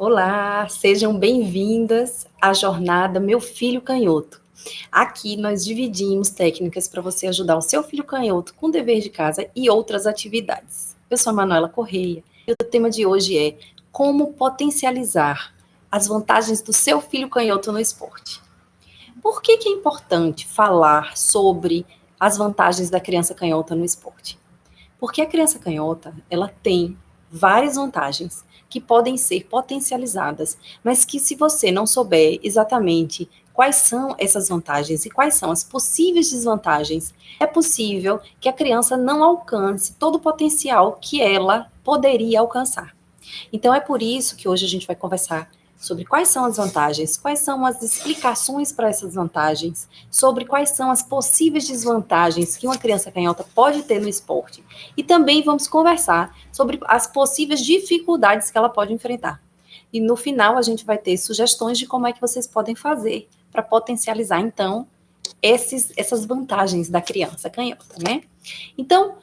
Olá, sejam bem-vindas à jornada Meu Filho Canhoto. Aqui nós dividimos técnicas para você ajudar o seu filho canhoto com dever de casa e outras atividades. Eu sou a Manuela Correia e o tema de hoje é como potencializar as vantagens do seu filho canhoto no esporte. Por que é importante falar sobre as vantagens da criança canhota no esporte? Porque a criança canhota, ela tem várias vantagens que podem ser potencializadas, mas que se você não souber exatamente quais são essas vantagens e quais são as possíveis desvantagens, é possível que a criança não alcance todo o potencial que ela poderia alcançar. Então é por isso que hoje a gente vai conversar sobre quais são as vantagens, quais são as explicações para essas vantagens, sobre quais são as possíveis desvantagens que uma criança canhota pode ter no esporte. E também vamos conversar sobre as possíveis dificuldades que ela pode enfrentar. E no final a gente vai ter sugestões de como é que vocês podem fazer para potencializar, então, essas vantagens da criança canhota, né? Então,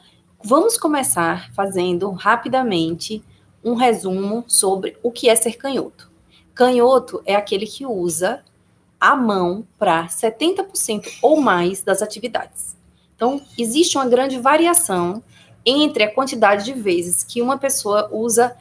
vamos começar fazendo rapidamente um resumo sobre o que é ser canhoto. Canhoto é aquele que usa a mão para 70% ou mais das atividades. Então, existe uma grande variação entre a quantidade de vezes que uma pessoa usa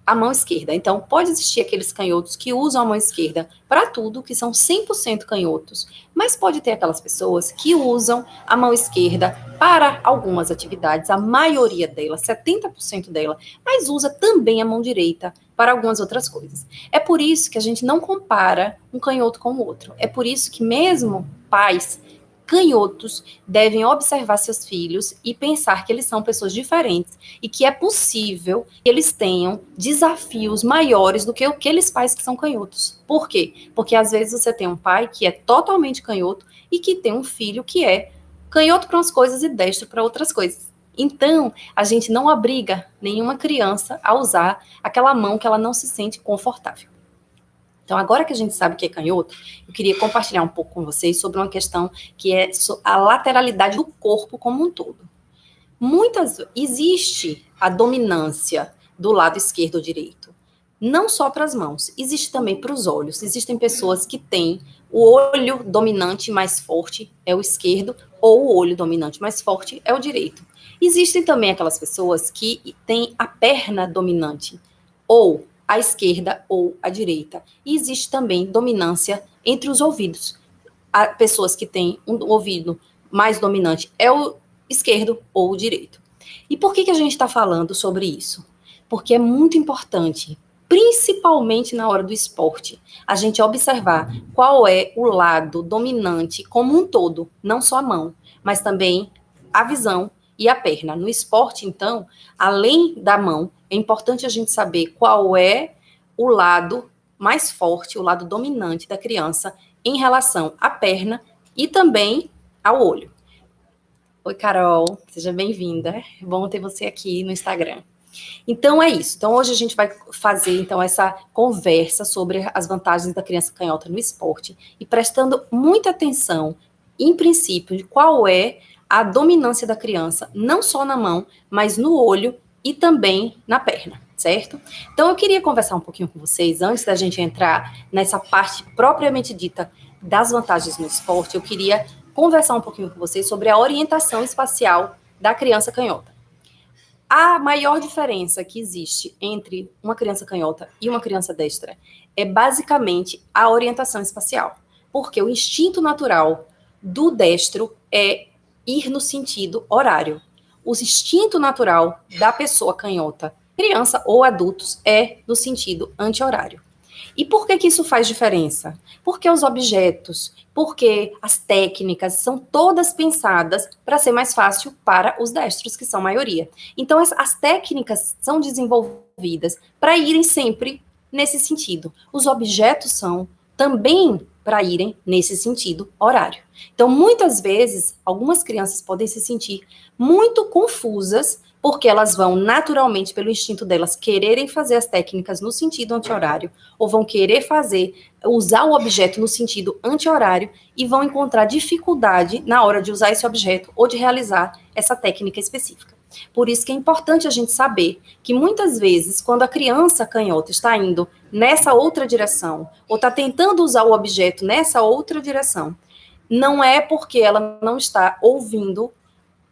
a mão esquerda. Então, pode existir aqueles canhotos que usam a mão esquerda para tudo, que são 100% canhotos, mas pode ter aquelas pessoas que usam a mão esquerda para algumas atividades, a maioria delas, 70% dela, mas usa também a mão direita para algumas outras coisas. É por isso que a gente não compara um canhoto com o outro. É por isso que mesmo pais canhotos devem observar seus filhos e pensar que eles são pessoas diferentes e que é possível que eles tenham desafios maiores do que aqueles pais que são canhotos. Por quê? Porque às vezes você tem um pai que é totalmente canhoto e que tem um filho que é canhoto para umas coisas e destro para outras coisas. Então, a gente não obriga nenhuma criança a usar aquela mão que ela não se sente confortável. Então, agora que a gente sabe o que é canhoto, eu queria compartilhar um pouco com vocês sobre uma questão que é a lateralidade do corpo como um todo. Existe a dominância do lado esquerdo ou direito, não só para as mãos, existe também para os olhos. Existem pessoas que têm o olho dominante mais forte é o esquerdo, ou o olho dominante mais forte é o direito. Existem também aquelas pessoas que têm a perna dominante, ou a esquerda ou a direita. E existe também dominância entre os ouvidos. Há pessoas que têm um ouvido mais dominante é o esquerdo ou o direito. E por que a gente está falando sobre isso? Porque é muito importante, principalmente na hora do esporte, a gente observar qual é o lado dominante como um todo, não só a mão, mas também a visão e a perna. No esporte, então, além da mão, é importante a gente saber qual é o lado mais forte, o lado dominante da criança em relação à perna e também ao olho. Oi, Carol, seja bem-vinda. É bom ter você aqui no Instagram. Então é isso. Então hoje a gente vai fazer então essa conversa sobre as vantagens da criança canhota no esporte e prestando muita atenção, em princípio, de qual é a dominância da criança, não só na mão, mas no olho e também na perna, certo? Então eu queria conversar um pouquinho com vocês antes da gente entrar nessa parte propriamente dita das vantagens no esporte. Eu queria conversar um pouquinho com vocês sobre a orientação espacial da criança canhota. A maior diferença que existe entre uma criança canhota e uma criança destra é basicamente a orientação espacial, porque o instinto natural do destro é ir no sentido horário. O instinto natural da pessoa canhota, criança ou adultos, é no sentido anti-horário. E por que isso faz diferença? Porque os objetos, porque as técnicas são todas pensadas para ser mais fácil para os destros, que são a maioria. Então, as técnicas são desenvolvidas para irem sempre nesse sentido. Os objetos são também para irem nesse sentido horário. Então, muitas vezes, algumas crianças podem se sentir muito confusas porque elas vão naturalmente, pelo instinto delas, quererem fazer as técnicas no sentido anti-horário, ou vão querer usar o objeto no sentido anti-horário, e vão encontrar dificuldade na hora de usar esse objeto ou de realizar essa técnica específica. Por isso que é importante a gente saber que muitas vezes, quando a criança canhota está indo nessa outra direção, ou está tentando usar o objeto nessa outra direção, não é porque ela não está ouvindo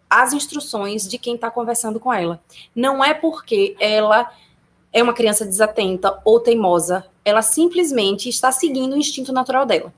as instruções de quem está conversando com ela. Não é porque ela é uma criança desatenta ou teimosa, ela simplesmente está seguindo o instinto natural dela.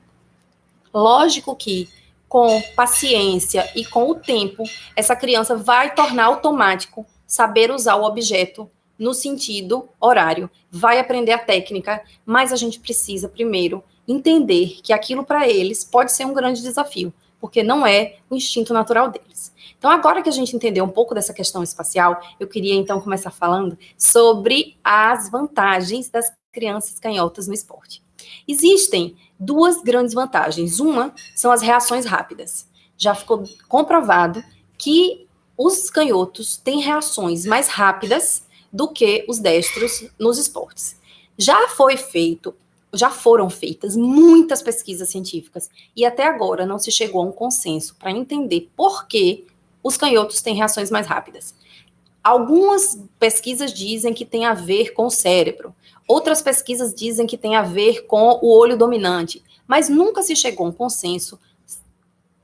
Lógico que, com paciência e com o tempo, essa criança vai tornar automático saber usar o objeto no sentido horário, vai aprender a técnica, mas a gente precisa primeiro entender que aquilo para eles pode ser um grande desafio, porque não é o instinto natural deles. Então, agora que a gente entendeu um pouco dessa questão espacial, eu queria então começar falando sobre as vantagens das crianças canhotas no esporte. Existem duas grandes vantagens. Uma são as reações rápidas. Já ficou comprovado que os canhotos têm reações mais rápidas do que os destros nos esportes. Já foram feitas muitas pesquisas científicas e até agora não se chegou a um consenso para entender por que os canhotos têm reações mais rápidas. Algumas pesquisas dizem que tem a ver com o cérebro, outras pesquisas dizem que tem a ver com o olho dominante, mas nunca se chegou a um consenso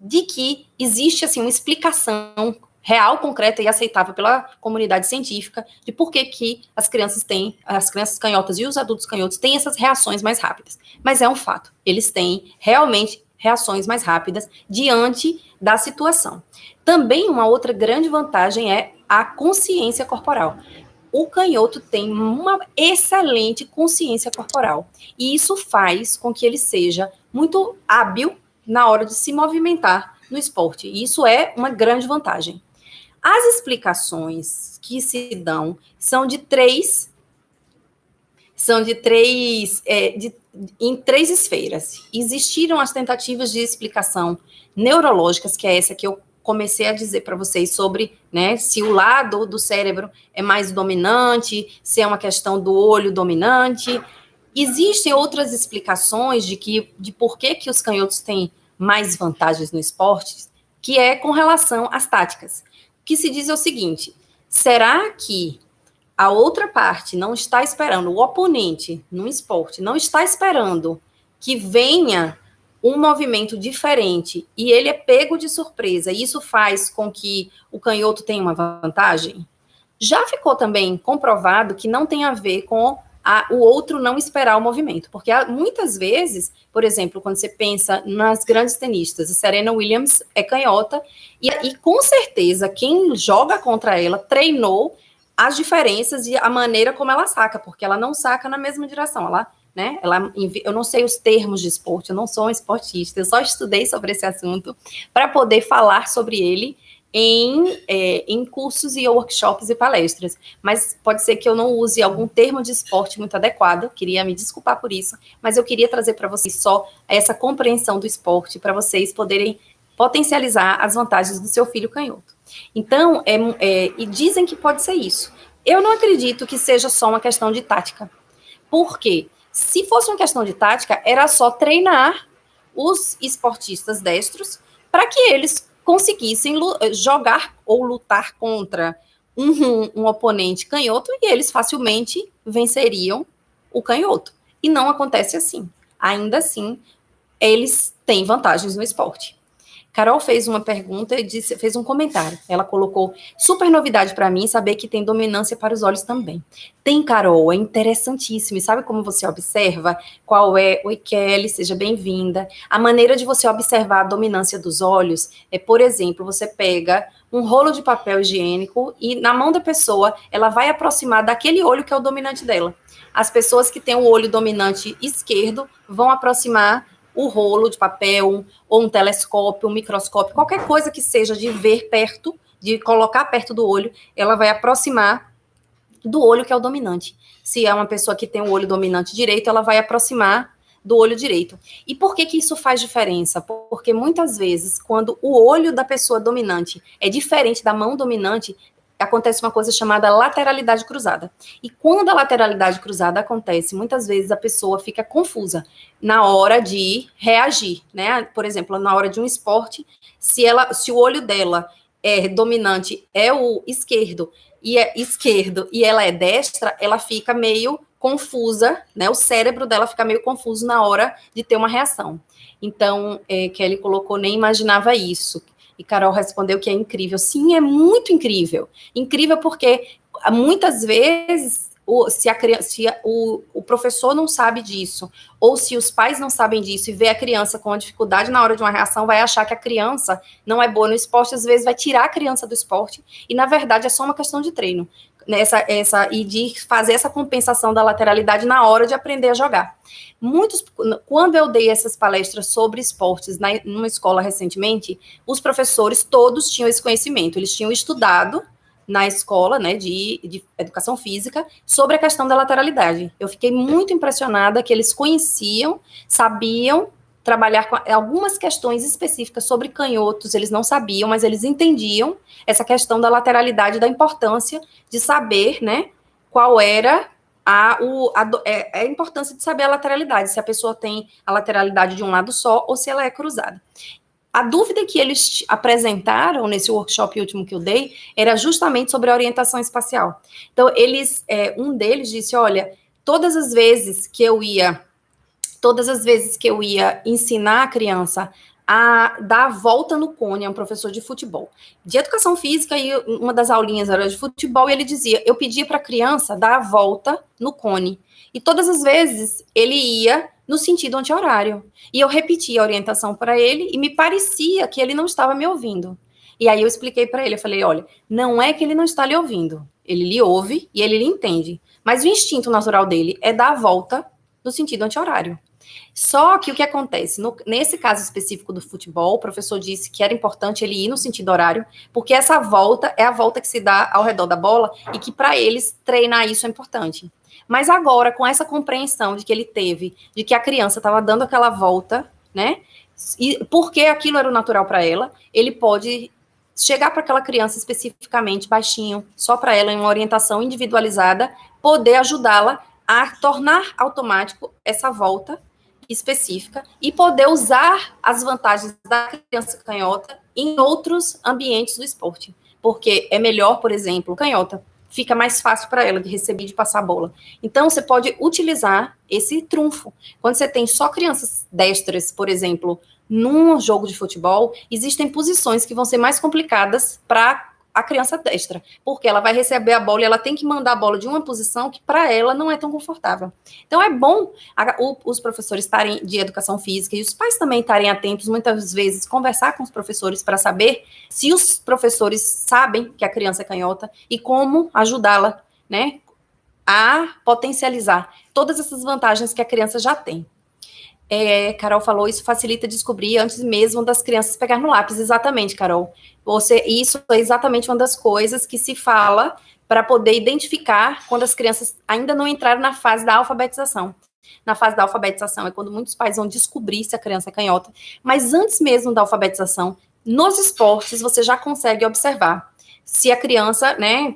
de que existe assim uma explicação real, concreta e aceitável pela comunidade científica de por que as crianças canhotas e os adultos canhotos têm essas reações mais rápidas. Mas é um fato, eles têm realmente reações mais rápidas diante da situação. Também uma outra grande vantagem é a consciência corporal. O canhoto tem uma excelente consciência corporal e isso faz com que ele seja muito hábil na hora de se movimentar no esporte. E isso é uma grande vantagem. As explicações que se dão em três esferas. Existiram as tentativas de explicação neurológicas, que é essa que eu comecei a dizer para vocês sobre, né, se o lado do cérebro é mais dominante, se é uma questão do olho dominante. Existem outras explicações de por que os canhotos têm mais vantagens no esporte, que é com relação às táticas. O que se diz é o seguinte: será que a outra parte não está esperando, o oponente no esporte não está esperando que venha um movimento diferente e ele é pego de surpresa, e isso faz com que o canhoto tenha uma vantagem? Já ficou também comprovado que não tem a ver com o outro não esperar o movimento, porque muitas vezes, por exemplo, quando você pensa nas grandes tenistas, a Serena Williams é canhota, e com certeza quem joga contra ela treinou as diferenças e a maneira como ela saca, porque ela não saca na mesma direção, eu não sei os termos de esporte, eu não sou um esportista, eu só estudei sobre esse assunto para poder falar sobre ele em cursos e workshops e palestras, mas pode ser que eu não use algum termo de esporte muito adequado, queria me desculpar por isso, mas eu queria trazer para vocês só essa compreensão do esporte, para vocês poderem potencializar as vantagens do seu filho canhoto. Então, e dizem que pode ser isso. Eu não acredito que seja só uma questão de tática, porque se fosse uma questão de tática, era só treinar os esportistas destros para que eles conseguissem jogar ou lutar contra um oponente canhoto e eles facilmente venceriam o canhoto. E não acontece assim. Ainda assim, eles têm vantagens no esporte. Carol fez uma pergunta e fez um comentário. Ela colocou: super novidade para mim saber que tem dominância para os olhos também. Tem, Carol, é interessantíssimo. E sabe como você observa qual é? Oi, Kelly, seja bem-vinda. A maneira de você observar a dominância dos olhos é, por exemplo, você pega um rolo de papel higiênico e na mão da pessoa ela vai aproximar daquele olho que é o dominante dela. As pessoas que têm o olho dominante esquerdo vão aproximar o rolo de papel, ou um telescópio, um microscópio, qualquer coisa que seja de ver perto, de colocar perto do olho, ela vai aproximar do olho que é o dominante. Se é uma pessoa que tem o olho dominante direito, ela vai aproximar do olho direito. E por que isso faz diferença? Porque muitas vezes, quando o olho da pessoa dominante é diferente da mão dominante, acontece uma coisa chamada lateralidade cruzada. E quando a lateralidade cruzada acontece, muitas vezes a pessoa fica confusa na hora de reagir, né? Por exemplo, na hora de um esporte, se o olho dela dominante é o esquerdo, e ela é destra, ela fica meio confusa, né? O cérebro dela fica meio confuso na hora de ter uma reação. Então, Kelly colocou, nem imaginava isso. E Carol respondeu que é incrível. Sim, é muito incrível. Incrível porque muitas vezes se o professor não sabe disso, ou se os pais não sabem disso e vê a criança com uma dificuldade na hora de uma reação, vai achar que a criança não é boa no esporte, às vezes vai tirar a criança do esporte, e na verdade é só uma questão de treino. E de fazer essa compensação da lateralidade na hora de aprender a jogar. Quando eu dei essas palestras sobre esportes numa escola recentemente, os professores todos tinham esse conhecimento, eles tinham estudado na escola, né, de educação física, sobre a questão da lateralidade. Eu fiquei muito impressionada que eles conheciam, sabiam trabalhar com algumas questões específicas sobre canhotos, eles não sabiam, mas eles entendiam essa questão da lateralidade, da importância de saber, né, qual era a importância de saber a lateralidade, se a pessoa tem a lateralidade de um lado só ou se ela é cruzada. A dúvida que eles apresentaram nesse workshop último que eu dei era justamente sobre a orientação espacial. Então, um deles disse, olha, todas as vezes que eu ia ensinar a criança a dar a volta no cone, é um professor de futebol, de educação física, e uma das aulinhas era de futebol, e ele dizia, eu pedia para a criança dar a volta no cone, e todas as vezes ele ia no sentido anti-horário, e eu repetia a orientação para ele, e me parecia que ele não estava me ouvindo. E aí eu expliquei para ele, eu falei, olha, não é que ele não está lhe ouvindo, ele lhe ouve e ele lhe entende, mas o instinto natural dele é dar a volta no sentido anti-horário. Só que o que acontece? Nesse caso específico do futebol, o professor disse que era importante ele ir no sentido horário, porque essa volta é a volta que se dá ao redor da bola e que para eles treinar isso é importante. Mas agora, com essa compreensão de que ele teve, de que a criança estava dando aquela volta, né? E porque aquilo era o natural para ela, ele pode chegar para aquela criança especificamente, baixinho, só para ela, em uma orientação individualizada, poder ajudá-la a tornar automático essa volta específica e poder usar as vantagens da criança canhota em outros ambientes do esporte. Porque é melhor, por exemplo, canhota, fica mais fácil para ela de receber e de passar a bola. Então, você pode utilizar esse trunfo. Quando você tem só crianças destras, por exemplo, num jogo de futebol, existem posições que vão ser mais complicadas para a criança destra, porque ela vai receber a bola e ela tem que mandar a bola de uma posição que para ela não é tão confortável. Então é bom os professores estarem de educação física e os pais também estarem atentos, muitas vezes conversar com os professores para saber se os professores sabem que a criança é canhota e como ajudá-la, né, a potencializar todas essas vantagens que a criança já tem. Carol falou, isso facilita descobrir antes mesmo das crianças pegar no lápis. Exatamente, Carol. Isso é exatamente uma das coisas que se fala para poder identificar quando as crianças ainda não entraram na fase da alfabetização. Na fase da alfabetização é quando muitos pais vão descobrir se a criança é canhota. Mas antes mesmo da alfabetização, nos esportes, você já consegue observar se a criança, né,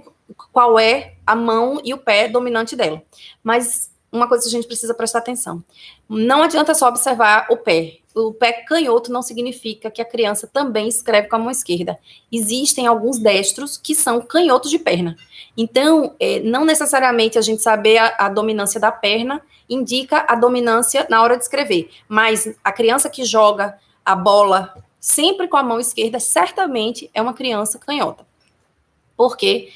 qual é a mão e o pé dominante dela. Mas uma coisa que a gente precisa prestar atenção. Não adianta só observar o pé. O pé canhoto não significa que a criança também escreve com a mão esquerda. Existem alguns destros que são canhotos de perna. Então, não necessariamente a gente saber a dominância da perna indica a dominância na hora de escrever. Mas a criança que joga a bola sempre com a mão esquerda, certamente é uma criança canhota. Porque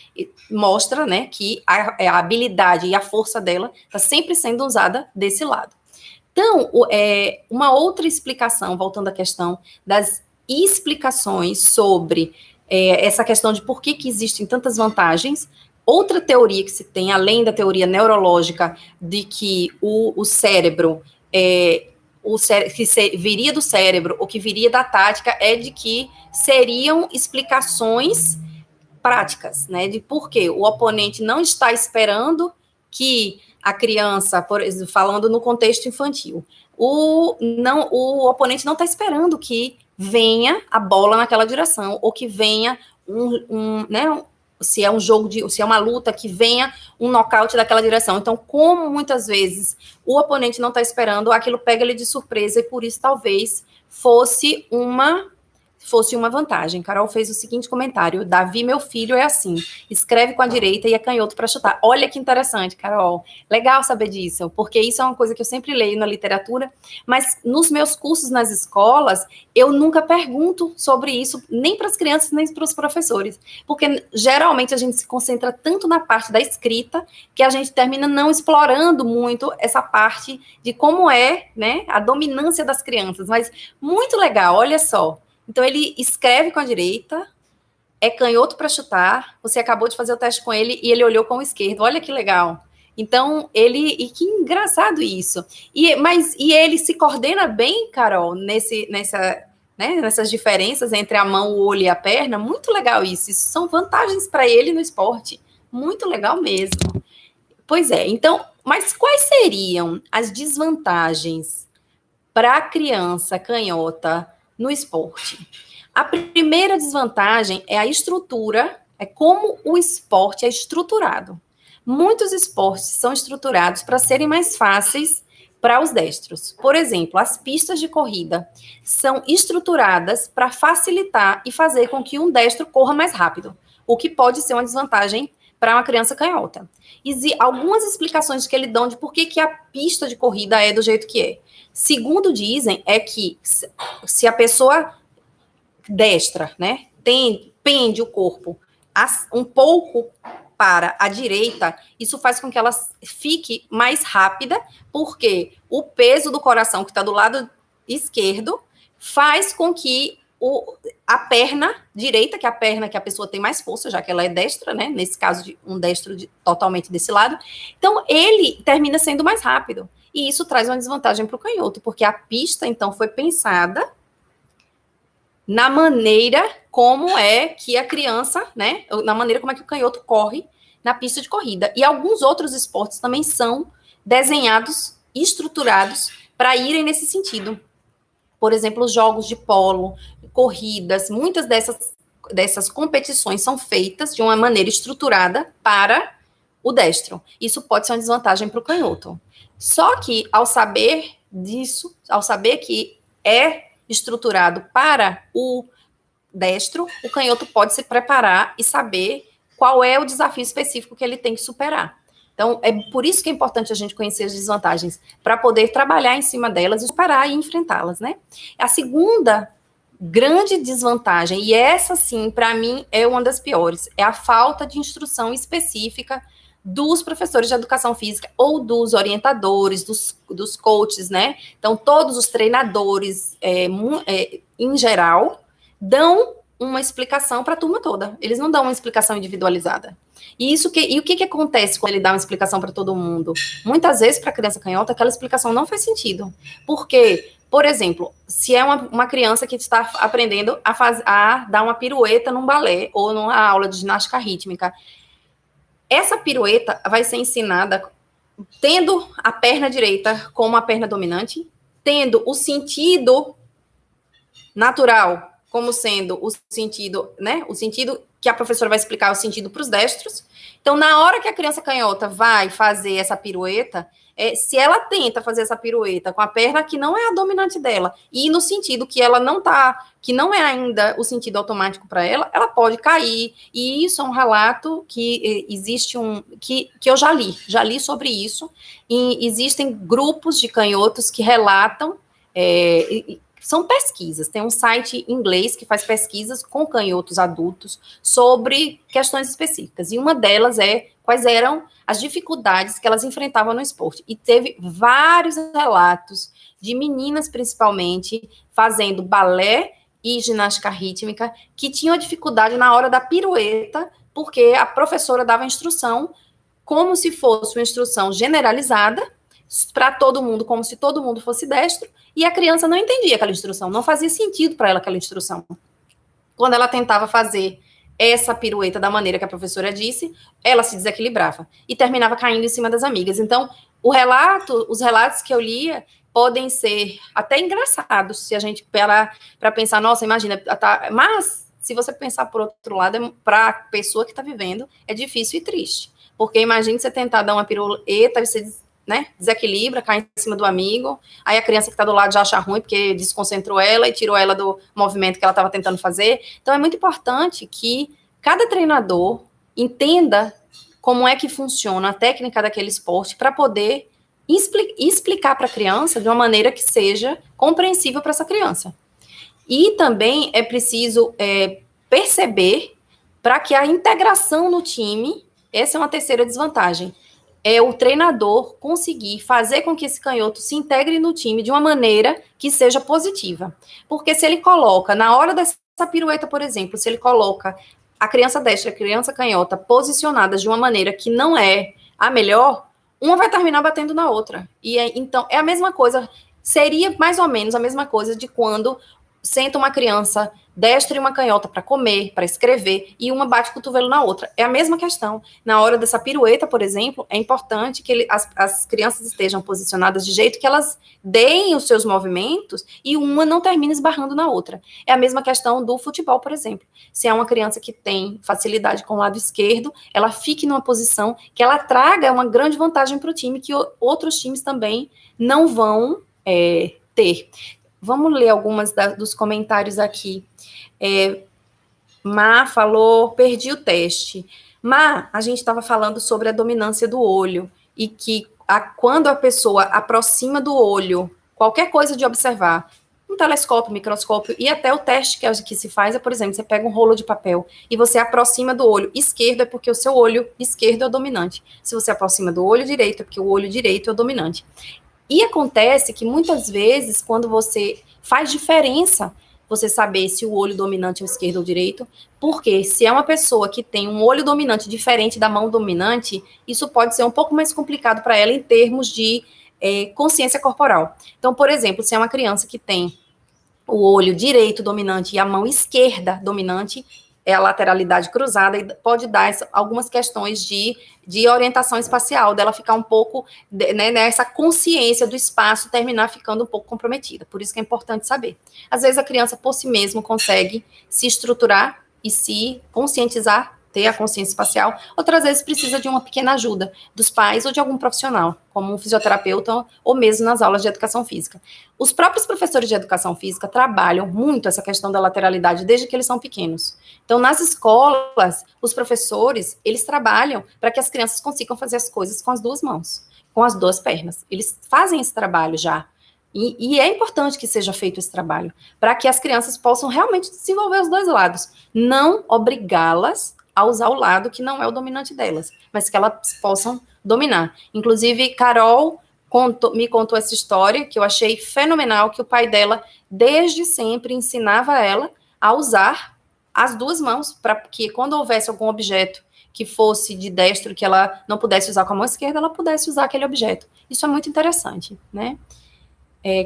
mostra, né, que a habilidade e a força dela está sempre sendo usada desse lado. Então, uma outra explicação, voltando à questão das explicações sobre essa questão de por que existem tantas vantagens, outra teoria que se tem, além da teoria neurológica, de que o cérebro, que viria do cérebro, ou que viria da tática, é de que seriam explicações práticas, né, de por que o oponente não está esperando que a criança, por exemplo, falando no contexto infantil, o oponente não está esperando que venha a bola naquela direção, ou que venha se é um jogo se é uma luta, que venha um nocaute daquela direção. Então, como muitas vezes o oponente não está esperando, aquilo pega ele de surpresa, e por isso talvez fosse fosse uma vantagem. Carol fez o seguinte comentário: Davi, meu filho, é assim, escreve com a direita e é canhoto para chutar. Olha que interessante, Carol. Legal saber disso, porque isso é uma coisa que eu sempre leio na literatura, mas nos meus cursos nas escolas, eu nunca pergunto sobre isso, nem para as crianças, nem para os professores, porque geralmente a gente se concentra tanto na parte da escrita, que a gente termina não explorando muito essa parte de como é, né, a dominância das crianças. Mas muito legal, olha só. Então, ele escreve com a direita, é canhoto para chutar, você acabou de fazer o teste com ele e ele olhou com o esquerdo. Olha que legal. Então, e que engraçado isso. E ele se coordena bem, Carol, nessas diferenças entre a mão, o olho e a perna. Muito legal isso. Isso são vantagens para ele no esporte. Muito legal mesmo. Pois é, então, mas quais seriam as desvantagens para a criança canhota no esporte? A primeira desvantagem é a estrutura, é como o esporte é estruturado. Muitos esportes são estruturados para serem mais fáceis para os destros. Por exemplo, as pistas de corrida são estruturadas para facilitar e fazer com que um destro corra mais rápido, o que pode ser uma desvantagem para uma criança canhota. E algumas explicações que ele dão de por que a pista de corrida é do jeito que é. Segundo dizem, é que se a pessoa destra, né, pende o corpo um pouco para a direita, isso faz com que ela fique mais rápida, porque o peso do coração que está do lado esquerdo faz com que a perna direita, que é a perna que a pessoa tem mais força, já que ela é destra, né? Nesse caso, de um destro totalmente desse lado. Então, ele termina sendo mais rápido. E isso traz uma desvantagem para o canhoto, porque a pista, então, foi pensada na maneira como é que a criança, né? Na maneira como é que o canhoto corre na pista de corrida. E alguns outros esportes também são desenhados, estruturados para irem nesse sentido. Por exemplo, os jogos de polo, corridas, muitas dessas competições são feitas de uma maneira estruturada para o destro. Isso pode ser uma desvantagem para o canhoto. Só que, ao saber disso, ao saber que é estruturado para o destro, o canhoto pode se preparar e saber qual é o desafio específico que ele tem que superar. Então, é por isso que é importante a gente conhecer as desvantagens, para poder trabalhar em cima delas e superar e enfrentá-las, né? A segunda grande desvantagem, e essa, sim, para mim, é uma das piores, é a falta de instrução específica dos professores de educação física ou dos orientadores, dos coaches, né? Então, todos os treinadores, em geral, dão uma explicação para a turma toda. Eles não dão uma explicação individualizada. E o que acontece quando ele dá uma explicação para todo mundo? Muitas vezes, para a criança canhota, aquela explicação não faz sentido. Porque, por exemplo, se é uma criança que está aprendendo a dar uma pirueta num balé ou numa aula de ginástica rítmica, essa pirueta vai ser ensinada tendo a perna direita como a perna dominante, tendo o sentido natural como sendo o sentido, né? O sentido que a professora vai explicar o sentido para os destros. Então, na hora que a criança canhota vai fazer essa pirueta, se ela tenta fazer essa pirueta com a perna que não é a dominante dela, e no sentido que ela não tá, que não é ainda o sentido automático para ela, ela pode cair. E isso é um relato que existe que eu já li sobre isso. E existem grupos de canhotos que relatam. São pesquisas, tem um site inglês que faz pesquisas com canhotos adultos sobre questões específicas, e uma delas é quais eram as dificuldades que elas enfrentavam no esporte, e teve vários relatos de meninas, principalmente, fazendo balé e ginástica rítmica, que tinham dificuldade na hora da pirueta, porque a professora dava instrução como se fosse uma instrução generalizada, para todo mundo, como se todo mundo fosse destro, e a criança não entendia aquela instrução, não fazia sentido para ela aquela instrução. Quando ela tentava fazer essa pirueta da maneira que a professora disse, ela se desequilibrava e terminava caindo em cima das amigas. Então, os relatos que eu lia podem ser até engraçados, se a gente para pensar, nossa, imagina, tá, mas se você pensar por outro lado, para a pessoa que está vivendo, é difícil e triste. Porque imagine você tentar dar uma pirueta e você né, desequilibra, cai em cima do amigo, aí a criança que está do lado já acha ruim, porque desconcentrou ela e tirou ela do movimento que ela estava tentando fazer. Então, é muito importante que cada treinador entenda como é que funciona a técnica daquele esporte para poder explicar para a criança de uma maneira que seja compreensível para essa criança. E também é preciso perceber para que a integração no time, essa é uma terceira desvantagem, é o treinador conseguir fazer com que esse canhoto se integre no time de uma maneira que seja positiva. Porque se ele coloca, na hora dessa pirueta, por exemplo, se ele coloca a criança destra e a criança canhota posicionadas de uma maneira que não é a melhor, uma vai terminar batendo na outra. E então, é a mesma coisa, seria mais ou menos a mesma coisa de quando senta uma criança destra e uma canhota para comer, para escrever, e uma bate o cotovelo na outra. É a mesma questão. Na hora dessa pirueta, por exemplo, é importante que as crianças estejam posicionadas de jeito que elas deem os seus movimentos e uma não termine esbarrando na outra. É a mesma questão do futebol, por exemplo. Se é uma criança que tem facilidade com o lado esquerdo, ela fique numa posição que ela traga uma grande vantagem para o time, que outros times também não vão ter. Vamos ler algumas dos comentários aqui. Má falou, perdi o teste. Má, a gente estava falando sobre a dominância do olho e que quando a pessoa aproxima do olho, qualquer coisa de observar, um telescópio, microscópio e até o teste que se faz é, por exemplo, você pega um rolo de papel e você aproxima do olho esquerdo, é porque o seu olho esquerdo é o dominante. Se você aproxima do olho direito, é porque o olho direito é o dominante. E acontece que muitas vezes, quando você faz diferença, você saber se o olho dominante é o esquerdo ou o direito, porque se é uma pessoa que tem um olho dominante diferente da mão dominante, isso pode ser um pouco mais complicado para ela em termos de consciência corporal. Então, por exemplo, se é uma criança que tem o olho direito dominante e a mão esquerda dominante, é a lateralidade cruzada, e pode dar algumas questões de orientação espacial, dela ficar um pouco, nessa consciência do espaço, terminar ficando um pouco comprometida. Por isso que é importante saber. Às vezes a criança, por si mesma, consegue se estruturar e se conscientizar, ter a consciência espacial, outras vezes precisa de uma pequena ajuda dos pais ou de algum profissional, como um fisioterapeuta ou mesmo nas aulas de educação física. Os próprios professores de educação física trabalham muito essa questão da lateralidade desde que eles são pequenos. Então, nas escolas, os professores, eles trabalham para que as crianças consigam fazer as coisas com as duas mãos, com as duas pernas. Eles fazem esse trabalho já. E é importante que seja feito esse trabalho, para que as crianças possam realmente desenvolver os dois lados. Não obrigá-las a usar o lado que não é o dominante delas, mas que elas possam dominar. Inclusive, Carol me contou essa história, que eu achei fenomenal, que o pai dela, desde sempre, ensinava ela a usar as duas mãos, para que quando houvesse algum objeto que fosse de destro, que ela não pudesse usar com a mão esquerda, ela pudesse usar aquele objeto. Isso é muito interessante, né?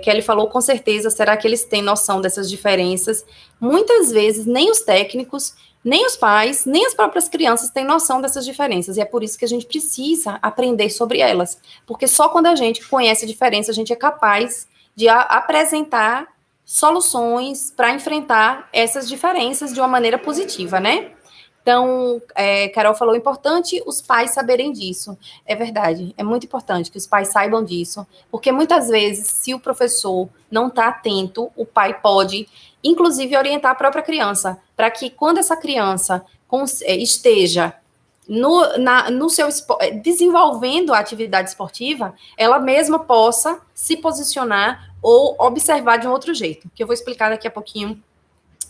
Kelly falou, com certeza, será que eles têm noção dessas diferenças? Muitas vezes, nem os técnicos, nem os pais, nem as próprias crianças têm noção dessas diferenças, e é por isso que a gente precisa aprender sobre elas, porque só quando a gente conhece a diferença, a gente é capaz de apresentar soluções para enfrentar essas diferenças de uma maneira positiva, né? Então, Carol falou, importante os pais saberem disso. É verdade, é muito importante que os pais saibam disso, porque muitas vezes, se o professor não está atento, o pai pode, inclusive, orientar a própria criança, para que quando essa criança esteja no seu desenvolvendo a atividade esportiva, ela mesma possa se posicionar ou observar de um outro jeito, que eu vou explicar daqui a pouquinho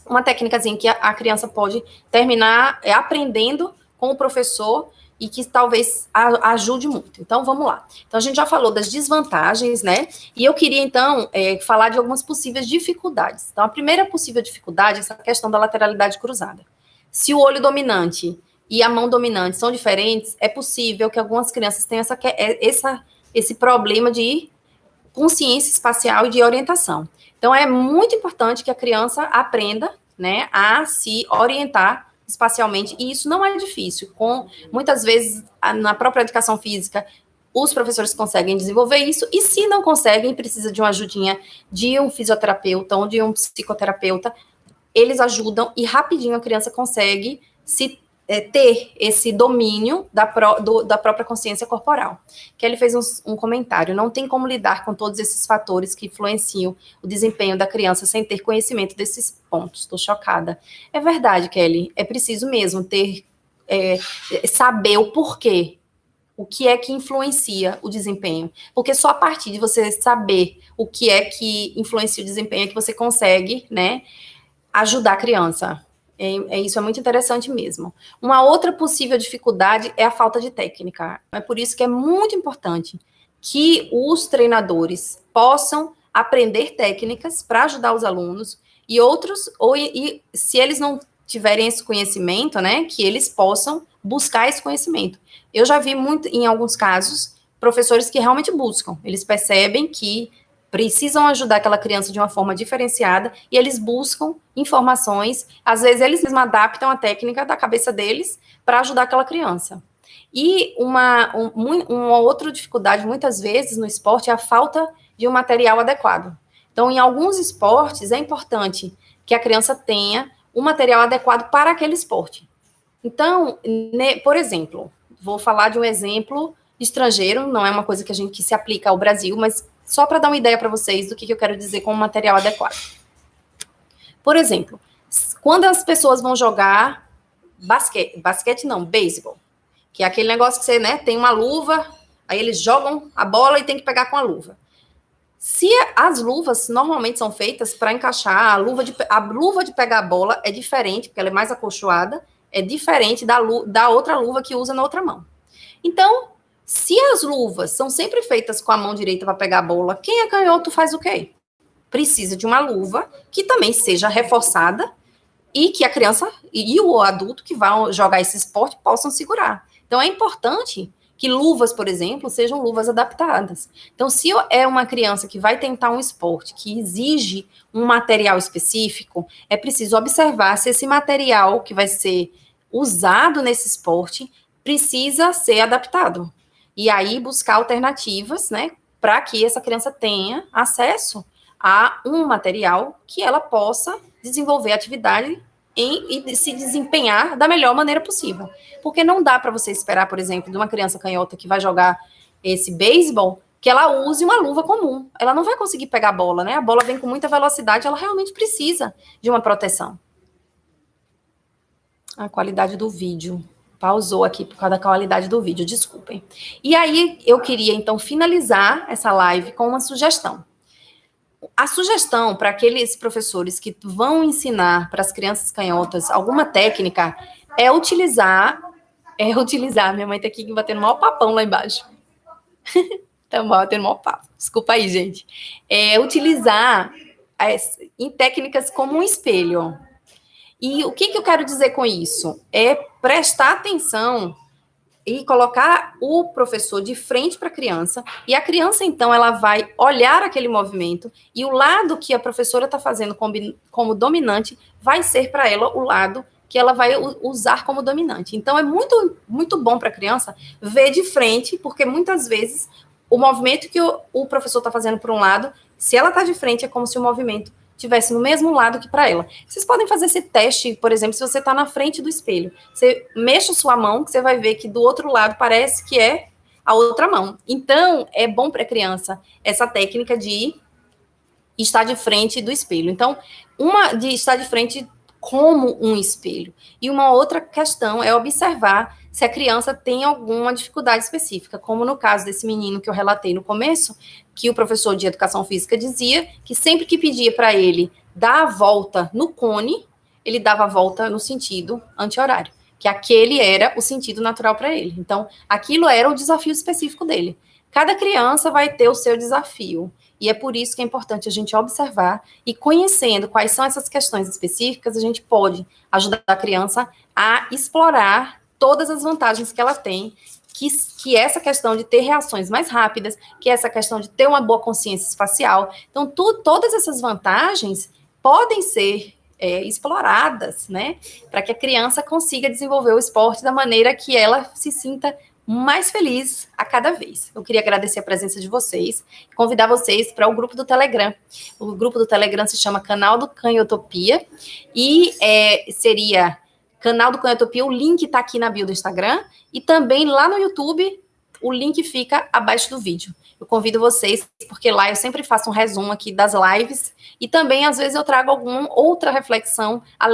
uma técnicazinha que a criança pode terminar aprendendo com o professor e que talvez ajude muito. Então, vamos lá. Então, a gente já falou das desvantagens, né? E eu queria, então, falar de algumas possíveis dificuldades. Então, a primeira possível dificuldade é essa questão da lateralidade cruzada. Se o olho dominante e a mão dominante são diferentes, é possível que algumas crianças tenham esse problema de consciência espacial e de orientação. Então, é muito importante que a criança aprenda, né, a se orientar espacialmente, e isso não é difícil. Muitas vezes, na própria educação física, os professores conseguem desenvolver isso, e se não conseguem, precisa de uma ajudinha de um fisioterapeuta ou de um psicoterapeuta, eles ajudam, e rapidinho a criança consegue se ter esse domínio da própria consciência corporal. Kelly fez um comentário: não tem como lidar com todos esses fatores que influenciam o desempenho da criança sem ter conhecimento desses pontos. Estou chocada. É verdade, Kelly, é preciso mesmo saber o porquê, o que é que influencia o desempenho, porque só a partir de você saber o que é que influencia o desempenho é que você consegue, né, ajudar a criança. Isso é muito interessante mesmo. Uma outra possível dificuldade é a falta de técnica. É por isso que é muito importante que os treinadores possam aprender técnicas para ajudar os alunos e se eles não tiverem esse conhecimento, né, que eles possam buscar esse conhecimento. Eu já vi muito, em alguns casos, professores que realmente buscam. Eles percebem que precisam ajudar aquela criança de uma forma diferenciada e eles buscam informações, às vezes eles mesmos adaptam a técnica da cabeça deles para ajudar aquela criança. E uma outra dificuldade, muitas vezes, no esporte é a falta de um material adequado. Então, em alguns esportes, é importante que a criança tenha um material adequado para aquele esporte. Então, por exemplo, vou falar de um exemplo estrangeiro, não é uma coisa que se aplica ao Brasil, mas só para dar uma ideia para vocês do que eu quero dizer com material adequado. Por exemplo, quando as pessoas vão jogar beisebol, que é aquele negócio que você, né, tem uma luva, aí eles jogam a bola e tem que pegar com a luva. Se as luvas normalmente são feitas para encaixar, a luva de pegar a bola é diferente, porque ela é mais acolchoada, é diferente da outra luva que usa na outra mão. Então, se as luvas são sempre feitas com a mão direita para pegar a bola, quem é canhoto faz o quê? Precisa de uma luva que também seja reforçada e que a criança e o adulto que vão jogar esse esporte possam segurar. Então, é importante que luvas, por exemplo, sejam luvas adaptadas. Então, se é uma criança que vai tentar um esporte que exige um material específico, é preciso observar se esse material que vai ser usado nesse esporte precisa ser adaptado. E aí buscar alternativas, né, para que essa criança tenha acesso a um material que ela possa desenvolver atividade e se desempenhar da melhor maneira possível. Porque não dá para você esperar, por exemplo, de uma criança canhota que vai jogar esse beisebol, que ela use uma luva comum. Ela não vai conseguir pegar a bola, né? A bola vem com muita velocidade, ela realmente precisa de uma proteção. A qualidade do vídeo. Pausou aqui por causa da qualidade do vídeo, desculpem. E aí, eu queria, então, finalizar essa live com uma sugestão. A sugestão para aqueles professores que vão ensinar para as crianças canhotas alguma técnica é utilizar, minha mãe tá aqui batendo o maior papão lá embaixo. Tá batendo o maior papo. Desculpa aí, gente. É utilizar em técnicas como um espelho. E o que eu quero dizer com isso? É prestar atenção e colocar o professor de frente para a criança, e a criança, então, ela vai olhar aquele movimento, e o lado que a professora está fazendo como dominante vai ser para ela o lado que ela vai usar como dominante. Então, é muito, muito bom para a criança ver de frente, porque muitas vezes o movimento que o professor está fazendo para um lado, se ela está de frente, é como se o movimento estivesse no mesmo lado que para ela. Vocês podem fazer esse teste, por exemplo, se você está na frente do espelho. Você mexe a sua mão, que você vai ver que do outro lado parece que é a outra mão. Então, é bom para a criança essa técnica de estar de frente do espelho. Então, uma de estar de frente como um espelho. E uma outra questão é observar se a criança tem alguma dificuldade específica, como no caso desse menino que eu relatei no começo, que o professor de educação física dizia que sempre que pedia para ele dar a volta no cone, ele dava a volta no sentido anti-horário, que aquele era o sentido natural para ele. Então, aquilo era o desafio específico dele. Cada criança vai ter o seu desafio. E é por isso que é importante a gente observar e conhecendo quais são essas questões específicas, a gente pode ajudar a criança a explorar todas as vantagens que ela tem, que essa questão de ter reações mais rápidas, que essa questão de ter uma boa consciência espacial. Então, todas essas vantagens podem ser exploradas, né, para que a criança consiga desenvolver o esporte da maneira que ela se sinta mais feliz a cada vez. Eu queria agradecer a presença de vocês, convidar vocês para o grupo do Telegram. O grupo do Telegram se chama Canal do Canhotopia e seria Canal do Conectopia, o link tá aqui na bio do Instagram e também lá no YouTube, o link fica abaixo do vídeo. Eu convido vocês, porque lá eu sempre faço um resumo aqui das lives e também, às vezes, eu trago alguma outra reflexão, além